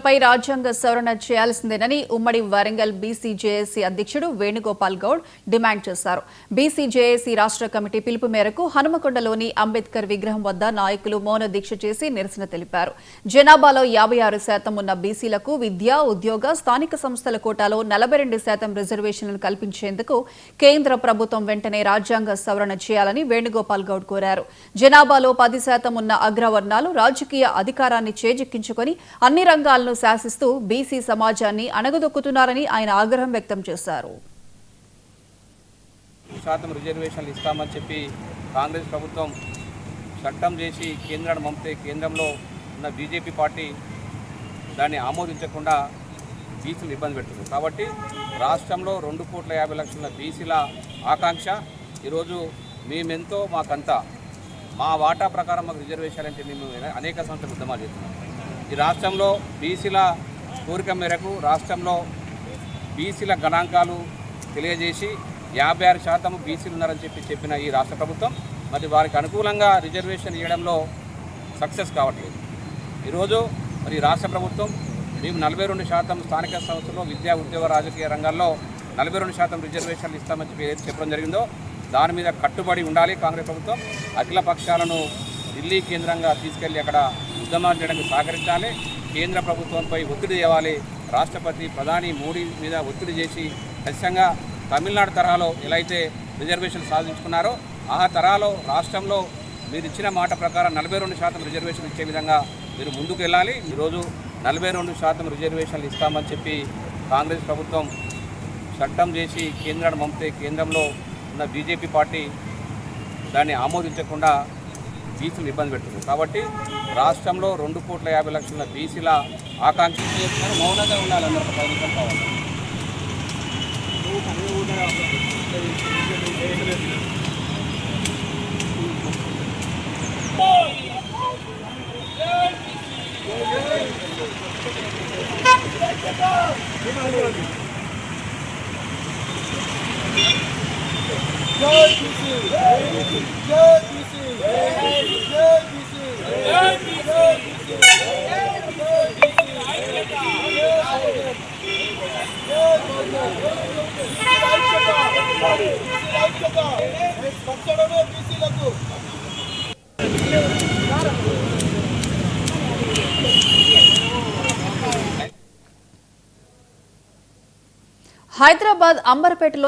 పై రాజ్యాంగ సవరణ చేయాల్సిందేనని ఉమ్మడి వరంగల్ బీసీజేఏసీ అధ్యక్షుడు వేణుగోపాల్ గౌడ్ డిమాండ్ చేశారు. బీసీజేఏసీ రాష్ట్ర కమిటీ పిలుపు మేరకు హనుమకొండలోని అంబేద్కర్ విగ్రహం వద్ద నాయకులు మౌన దీక్ష చేసి నిరసన తెలిపారు. జనాభాలో 56% ఉన్న బీసీలకు విద్య, ఉద్యోగ, స్థానిక సంస్థల కోటాలో 42% రిజర్వేషన్లను కల్పించేందుకు కేంద్ర ప్రభుత్వం వెంటనే రాజ్యాంగ సవరణ చేయాలని వేణుగోపాల్ గౌడ్ కోరారు. జనాభాలో 10% ఉన్న అగ్రవర్ణాలు రాజకీయ అధికారాన్ని చేజిక్కించుకొని అన్ని రంగాలను శాసిస్తూ బీసీ సమాజాన్ని అణగదొక్కుతున్నారని ఆయన ఆగ్రహం వ్యక్తం చేశారు. రిజర్వేషన్లు ఇస్తామని చెప్పి కాంగ్రెస్ ప్రభుత్వం చట్టం చేసి కేంద్రాన్ని పంపితే కేంద్రంలో ఉన్న బీజేపీ పార్టీ దాన్ని ఆమోదించకుండా బీసీలు ఇబ్బంది పెడుతుంది. కాబట్టి రాష్ట్రంలో 2,50,00,000 బీసీల ఆకాంక్ష ఈరోజు మేమెంతో మాకంతా మా వాటా ప్రకారం మాకు రిజర్వేషన్ అంటే మేము అనేక సంవత్సరాలు ఉద్యమాలు చేస్తున్నాం. ఈ రాష్ట్రంలో బీసీల కోరిక మేరకు రాష్ట్రంలో బీసీల గణాంకాలు తెలియజేసి 56% బీసీలు ఉన్నారని చెప్పిన ఈ రాష్ట్ర ప్రభుత్వం మరి వారికి అనుకూలంగా రిజర్వేషన్ ఇవ్వడంలో సక్సెస్ కావట్లేదు. ఈరోజు మరి రాష్ట్ర ప్రభుత్వం మేము 42% స్థానిక సంస్థల్లో విద్యా, ఉద్యోగ, రాజకీయ రంగాల్లో 42% రిజర్వేషన్లు ఇస్తామని చెప్పి ఏదైతే చెప్పడం జరిగిందో దాని మీద కట్టుబడి ఉండాలి. కాంగ్రెస్ ప్రభుత్వం అఖిల పక్షాలను ఢిల్లీ కేంద్రంగా తీసుకెళ్లి అక్కడ ఉద్యమాలు చేయడానికి సహకరించాలి. కేంద్ర ప్రభుత్వంపై ఒత్తిడి చేయాలి. రాష్ట్రపతి, ప్రధాని మోడీ మీద ఒత్తిడి చేసి ఖచ్చితంగా తమిళనాడు తరహాలో ఎలా అయితే రిజర్వేషన్ సాధించుకున్నారో ఆ తరహాలో రాష్ట్రంలో మీరు ఇచ్చిన మాట ప్రకారం 42% రిజర్వేషన్ ఇచ్చే విధంగా మీరు ముందుకు వెళ్ళాలి. ఈరోజు 42% రిజర్వేషన్లు ఇస్తామని చెప్పి కాంగ్రెస్ ప్రభుత్వం చట్టం చేసి కేంద్రాన్ని పంపితే కేంద్రంలో ఉన్న బీజేపీ పార్టీ దాన్ని ఆమోదించకుండా బీసీలు ఇబ్బంది పెడుతుంది. కాబట్టి రాష్ట్రంలో 2,50,00,000 బీసీల ఆకాంక్ష మౌనంగా ఉండాలి. అందరూ 10 నిమిషాలు కావాలి. హైదరాబాద్ అంబర్పేటలోని